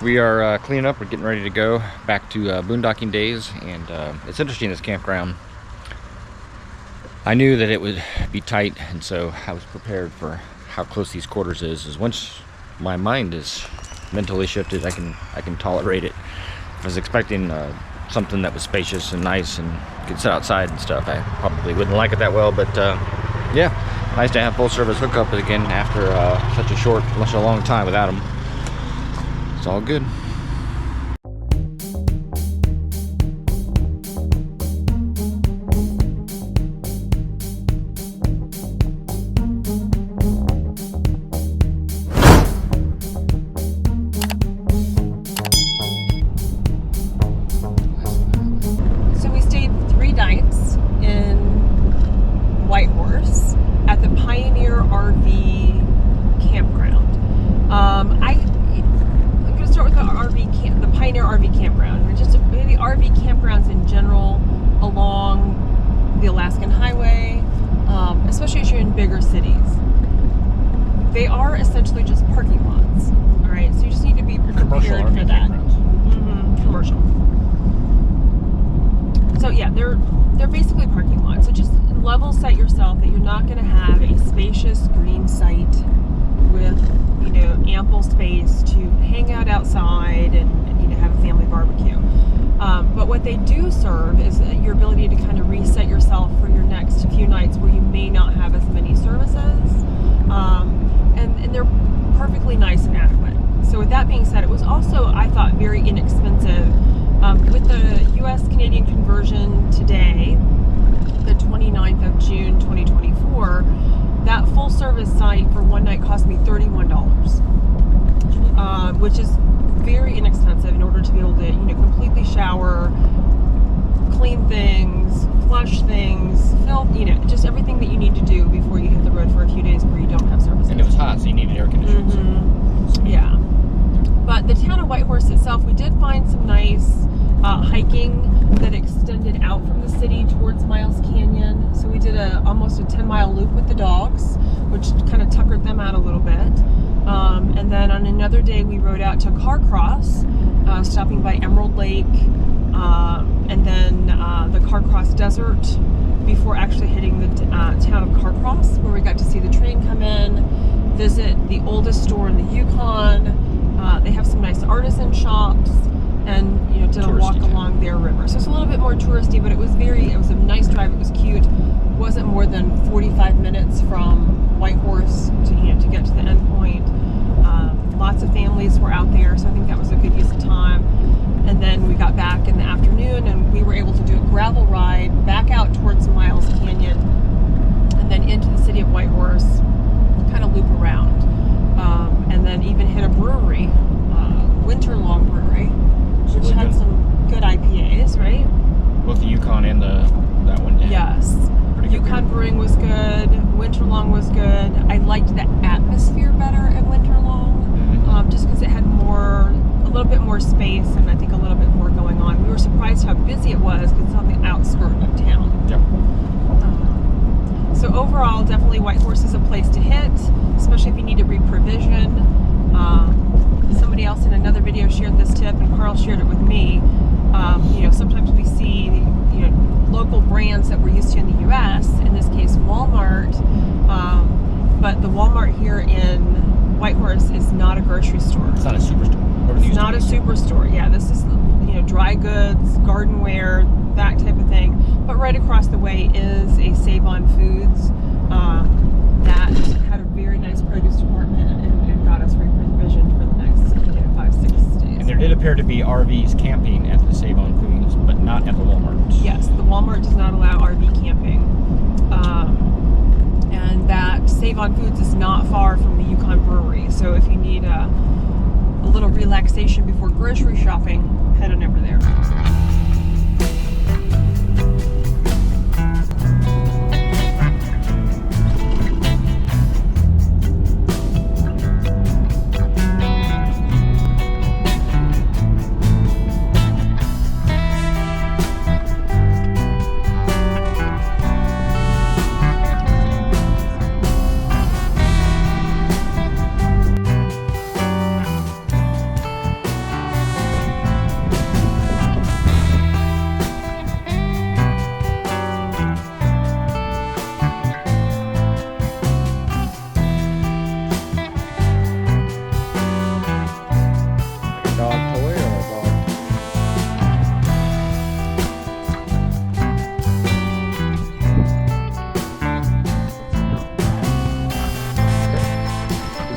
We are cleaning up. We're getting ready to go back to boondocking days, and it's interesting, this campground. I knew that it would be tight, and so I was prepared for how close these quarters is once my mind is mentally shifted, I can tolerate it. I was expecting something that was spacious and nice and could sit outside and stuff. I probably wouldn't like it that well, but yeah, nice to have full service hookup again after such a long time without them. It's all good. So we stayed 3 nights in Whitehorse at the Pioneer RV Campground. I'm going to start with the Pioneer RV Campground, or just maybe RV campgrounds in general along the Alaskan Highway, especially as you're in bigger cities. They are essentially just parking lots. All right, so you just need to be prepared for that. Commercial. So yeah, they're basically parking lots. So just level set yourself that you're not going to have a spacious green site with, ample space to hang out outside and have a family barbecue. But what they do serve is your ability to kind of reset yourself for your next few nights where you may not have as many services. And they're perfectly nice and adequate. So with that being said, it was also, I thought, very inexpensive. With the U.S.-Canadian conversion today, the 29th of June 2024, that full-service site for one night cost me $31, which is very inexpensive in order to be able to, completely shower, clean things, flush things, fill, just everything that you need to do before you hit the road for a few days where you don't have services. And it was hot, so you needed air conditioning. Yeah. But the town of Whitehorse itself, we did find some nice hiking that extended out from the city towards Miles Canyon. So we did almost a 10-mile loop with the dogs, which kind of tuckered them out a little bit. And then on another day, we rode out to Carcross, stopping by Emerald Lake, and then the Carcross Desert before actually hitting the town of Carcross, where we got to see the train come in, visit the oldest store in the Yukon. They have some nice artisan shops, and did a walk along their river. So it's a little bit more touristy, but it was a nice drive. It was cute. It wasn't more than 45 minutes from Whitehorse to get to the end point. Lots of families were out there, so I think that was a good use of time. And then we got back in the afternoon, and we were able to do a gravel ride back out towards Miles Canyon, and then into the city of Whitehorse, kind of loop around, and then even hit a brewery, Winterlong Brewery, which had some good IPAs, right? Both the Yukon and that one. Yeah. Yes. Yukon Brewing was good. Winterlong was good. I liked the atmosphere better at Winterlong, just because it had a little bit more space, and I think a little bit more going on. We were surprised how busy it was because it's on the outskirts of town. Yep. So overall, definitely Whitehorse is a place to hit, especially if you need to reprovision. Somebody else in another video shared this tip, and Carl shared it with me. Sometimes we see local brands that we're used to in the U.S., in this case Walmart, but the Walmart here in Whitehorse is not a grocery store. It's not a superstore. It's not a superstore. Yeah, this is dry goods, gardenware, that type of thing. But right across the way is a Save On Foods that had a very nice produce department and got us reprovisioned for the next 5-6 days. And there did appear to be RVs camping at the Save On Foods, but not at the Walmart. Yes, the Walmart does not allow RV camping. And that Save On Foods is not far from the Yukon Brewery. So if you need a little relaxation before grocery shopping, head on over there.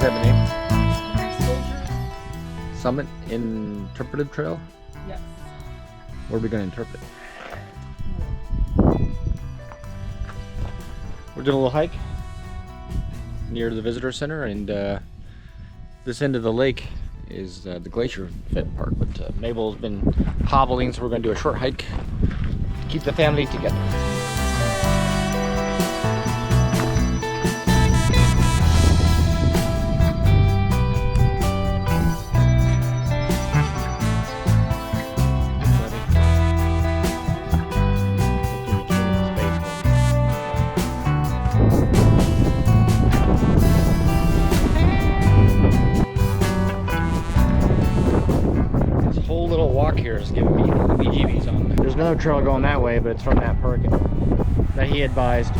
that the name? Soldiers. Summit Interpretive Trail? Yes. What are we going to interpret? We're doing a little hike near the visitor center, and this end of the lake is the glacier fed part. But Mabel's been hobbling, so we're going to do a short hike to keep the family together. Here is giving me heebie-jeebies on. There's another trail going that way, but it's from that perk that he advised.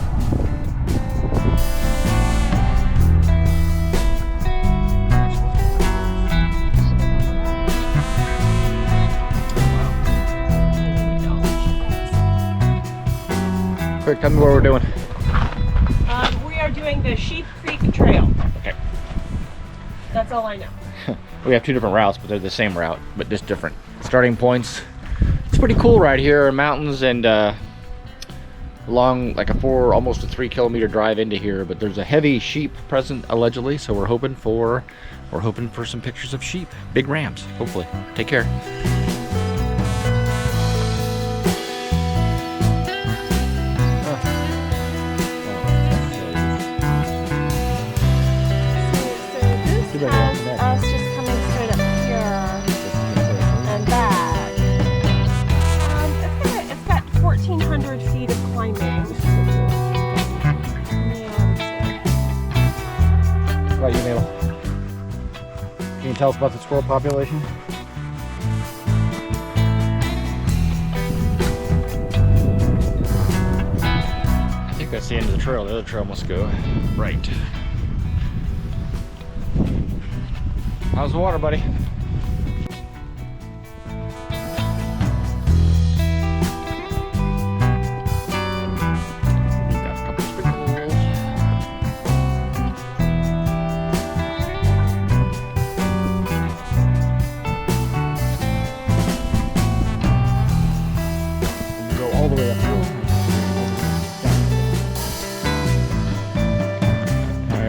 Quick, tell me what we're doing. We are doing the Sheep Creek Trail. Okay. That's all I know. We have two different routes, but they're the same route, but just different starting points. It's pretty cool right here, mountains, and along like almost a 3 kilometer drive into here. But there's a heavy sheep present allegedly, so we're hoping for some pictures of sheep, big rams, hopefully. Take care. Can you tell us about the squirrel population? I think that's the end of the trail. The other trail must go right. How's the water, buddy?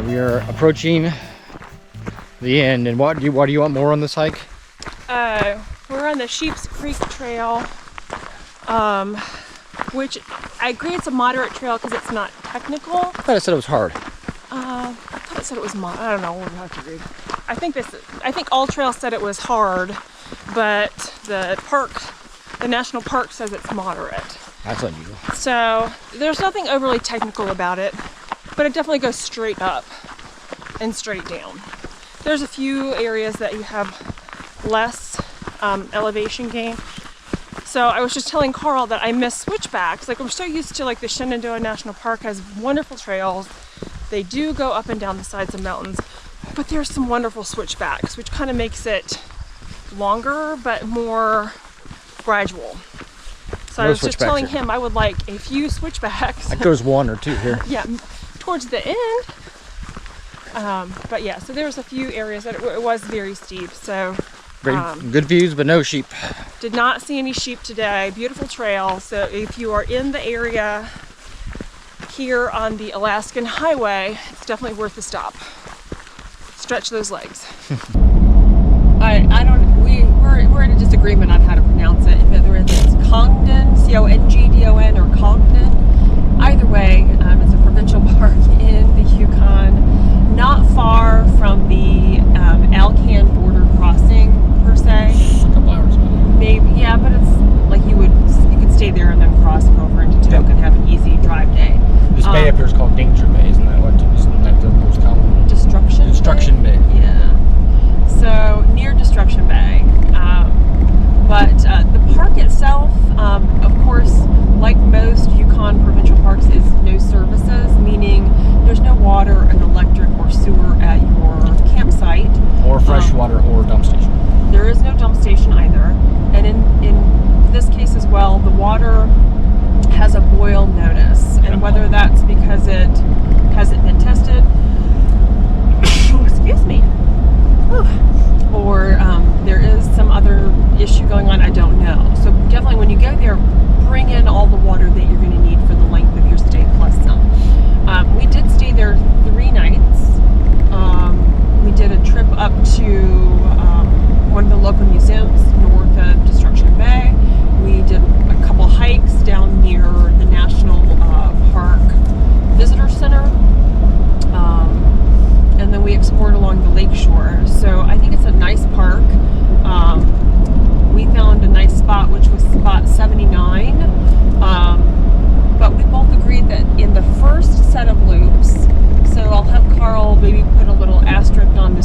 We are approaching the end, and what do you want more on this hike? We're on the Sheep's Creek Trail, which I agree it's a moderate trail because it's not technical. I thought it said it was hard. I thought it said it was moderate. I don't know. We'll have to read. I think all trails said it was hard, but the national park says it's moderate. That's unusual. So there's nothing overly technical about it, but it definitely goes straight up and straight down. There's a few areas that you have less elevation gain. So I was just telling Carl that I miss switchbacks. Like, I'm so used to like the Shenandoah National Park has wonderful trails. They do go up and down the sides of mountains, but there's some wonderful switchbacks, which kind of makes it longer but more gradual. So I was just telling him I would like a few switchbacks. That goes 1 or 2 here. Yeah, towards the end. But yeah, so there was a few areas that it was very steep. So good views, but no sheep. Did not see any sheep today. Beautiful trail. So if you are in the area here on the Alaskan Highway, it's definitely worth the stop. Stretch those legs. We're in a disagreement on how to pronounce it. Whether it's Congdon, C-O-N-G-D-O-N, or Congdon. Either way, it's a provincial park in the Yukon, not far from the Alcan border crossing per se. A couple hours. Maybe, yeah, but it's like you could stay there and then cross over into Tok and have an easy drive day. This bay up here is called Danger Bay, isn't that the most common? Destruction Bay. Yeah. So near Destruction Bay. But the park itself, of course, like most Yukon provincial parks, is no services, meaning there's no water and electric or sewer at your campsite. Or fresh water or dump station. There is no dump station either. And in this case as well, the water has a boil notice. And whether that's because it hasn't been tested, excuse me,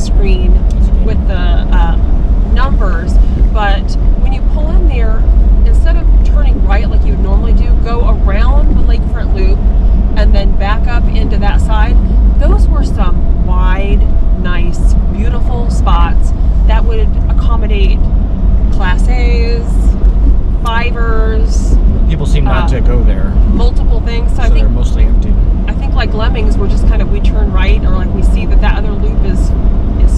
screen with the numbers. But when you pull in there, instead of turning right like you would normally do, go around the lakefront loop and then back up into that side. Those were some wide, nice, beautiful spots that would accommodate Class A's, Fivers. People seem not to go there. Multiple things. So I think they're mostly empty. I think like Lemmings, we're just kind of, we turn right, or like we see that other loop is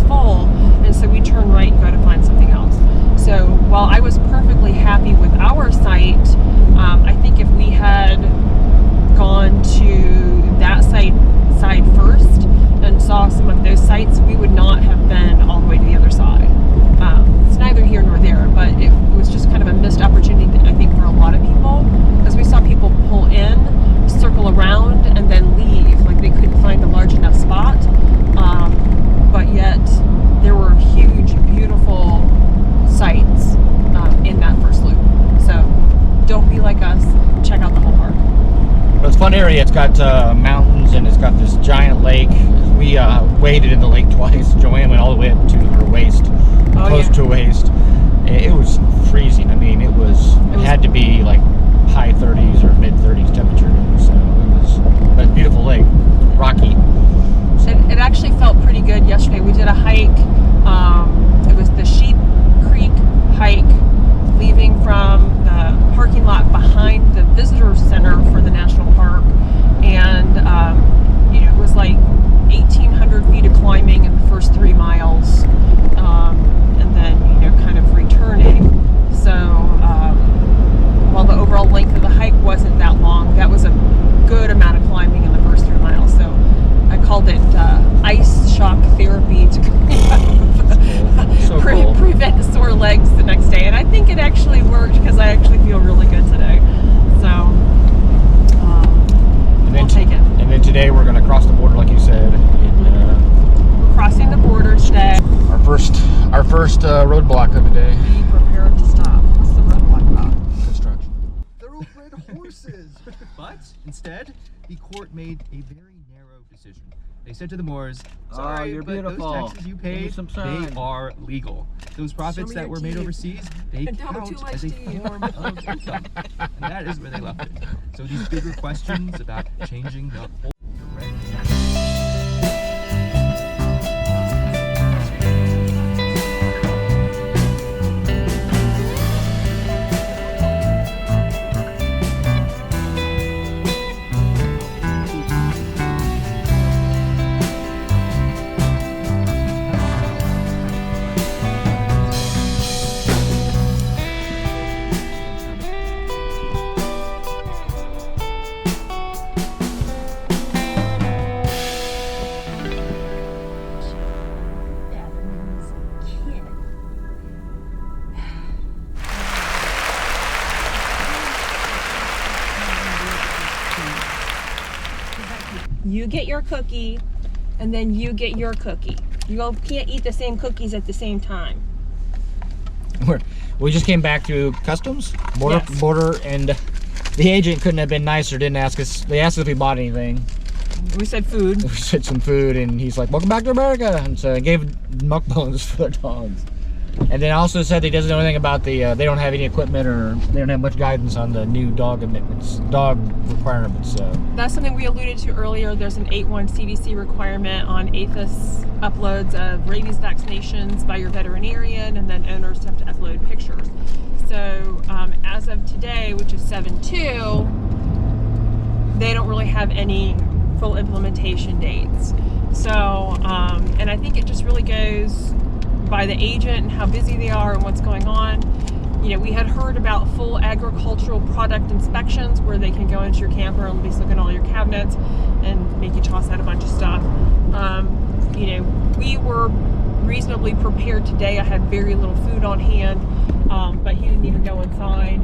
full, and so we turn right and go to find something else. So while I was perfectly happy with our site, I think if we had gone to that side first and saw some of those sites, we would not have been all the way to the other side. It's neither here nor there, but it was just kind of a missed opportunity, I think, for a lot of people, because we saw people pull in, circle around, and then leave. Like they couldn't find a large enough spot, but yet there were huge, beautiful sites in that first loop. So don't be like us, check out the whole park. But it's a fun area. It's got mountains, and it's got this giant lake. We waded in the lake twice. Joanne went all the way up to her waist, close to her waist. It was freezing. I mean, it had to be like high 30s or mid 30s temperature. So but it's a beautiful lake, rocky. It actually felt pretty good yesterday. We did a hike. It was the Sheep Creek hike, leaving from the parking lot behind the visitor center for the national park, and it was like 1,800 feet of climbing in the first 3 miles, and then kind of returning. So while the overall length of the hike wasn't that long, that was a good amount of climbing in the first 3 miles. So I called it ice shock therapy to prevent sore legs the next day, and I think it actually worked, because I actually feel really good today. So we'll take it. And then today we're going to cross the border, like you said. We're crossing the border today. Our first roadblock of the day. Be prepared to stop. What's the roadblock about? Construction. Thoroughbred horses. But instead, the court made a very narrow decision. They said to the Moors, sorry, you're but beautiful. those taxes you paid, they are legal. Those profits that were made overseas, they count as a form of income. And that is where they left it. So these bigger questions about changing the whole You get your cookie, and then you get your cookie. You can't eat the same cookies at the same time. We just came back to customs, border, and the agent couldn't have been nicer. Didn't ask us. They asked us if we bought anything. We said food. We said some food, and he's like, "Welcome back to America," and so I gave muck bones for the dogs. And then also said he doesn't know anything about the. They don't have any equipment, or they don't have much guidance on the new dog requirements. So that's something we alluded to earlier. There's an 8.1 CDC requirement on APHIS uploads of rabies vaccinations by your veterinarian, and then owners have to upload pictures. So as of today, which is 7/2, they don't really have any full implementation dates. So and I think it just really goes by the agent and how busy they are and what's going on. We had heard about full agricultural product inspections where they can go into your camper and basically look at all your cabinets and make you toss out a bunch of stuff. We were reasonably prepared today. I had very little food on hand, but he didn't even go inside.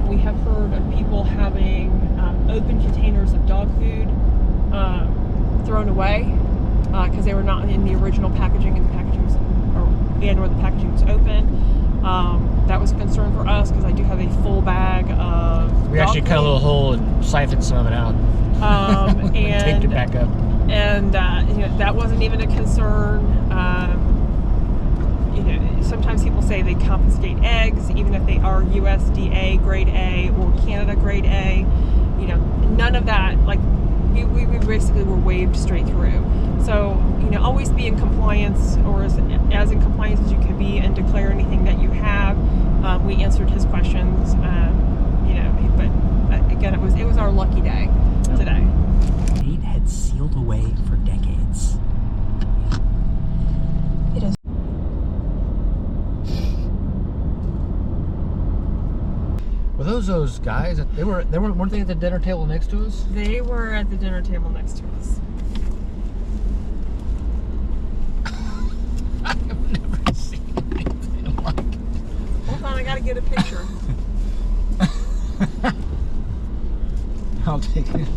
We have heard of people having open containers of dog food thrown away because they were not in the original packaging, and the packaging was, or the packaging was open. That was a concern for us because I do have a full bag of we actually cut a little hole and siphoned some of it out. And taped it back up. And that wasn't even a concern. You know, sometimes people say they confiscate eggs, even if they are USDA grade A or Canada grade A. You know, none of that. Like, we basically were waved straight through. So, you know, always be in compliance, or as in compliance as you can be, and declare anything that you have. We answered his questions. You know, but again, it was our lucky day today. State had sealed away for decades. It is. Were those guys? Weren't they at the dinner table next to us? They were at the dinner table next to us. I've never seen anything like it. Hold on, I gotta get a picture. I'll take it.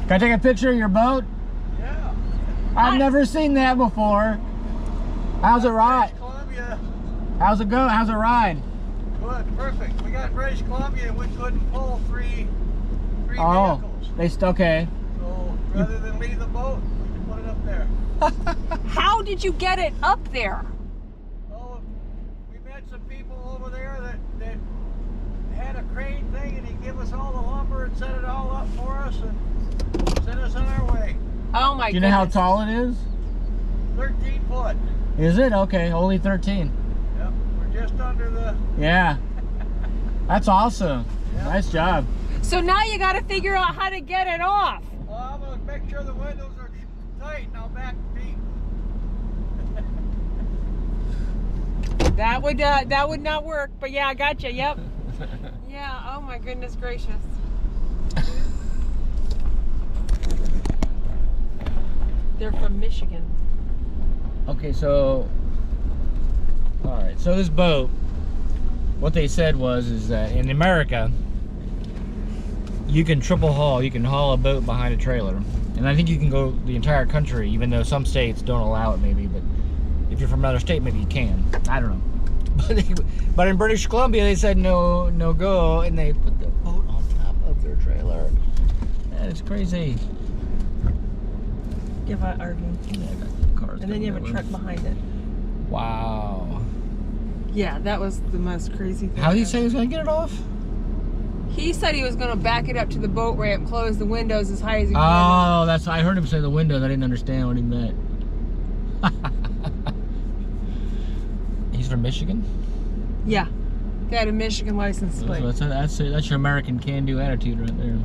Can I take a picture of your boat? Yeah. I've never seen that before. How's it ride? Columbia. How's it go? How's it ride? Good, perfect. We got British Columbia and we couldn't pull three Oh, vehicles. Okay. So rather than leave the boat, we can put it up there. How did you get it up there? Oh, we met some people over there that had a crane thing, and he gave us all the lumber and set it all up for us and sent us on our way. Oh my goodness. Do you know how tall it is? 13 foot. Is it? Okay, only 13. Yep, we're just under the... Yeah. That's awesome. Yep. Nice job. So now you got to figure out how to get it off. Well, I'm going to make sure the windows are tight and I'll back deep. That would not work, but yeah, I got you. Yep. Yeah. Oh my goodness gracious. They're from Michigan. Okay, so all right. So this boat, what they said is that in America, you can triple haul. You can haul a boat behind a trailer, and I think you can go the entire country, even though some states don't allow it, maybe. But if you're from another state, maybe you can. I don't know. But in British Columbia, they said no go, and they put the boat on top of their trailer. That is crazy. Give a RV. Yeah, I got the cars And then you have a going truck behind it. Wow. Yeah, that was the most crazy thing. How did he say he was going to get it off? He said he was going to back it up to the boat ramp, close the windows as high as he could. Oh, I heard him say the windows. I didn't understand what he meant. He's from Michigan? Yeah. They had a Michigan license plate. That's your American can-do attitude right there.